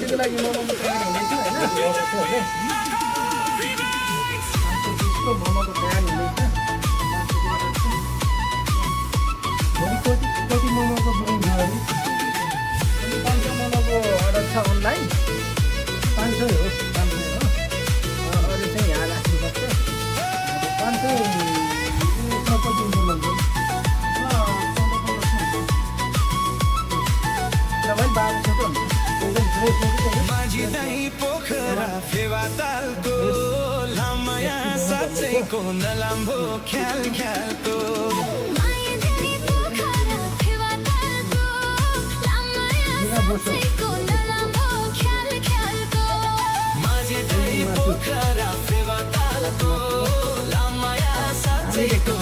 भोलिको लागि मोमोको तयारी हुँदैछ होइन मोमोको तयारी हुँदैछ भोलि कति मोमोको बुकिङ छ अरे 500 मोमोको अर्डर छ अनलाइन 500 हो 500 हो अरू चाहिँ यहाँ राख्नुपर्छ 500 कति भन्छ माझी दाई पोखरा फेवा तालको लामया साँच्चैको नलाम्बो ख्याल ख्यालको माझी दाई पोखरा फेवा तालको लामया साँच्चैको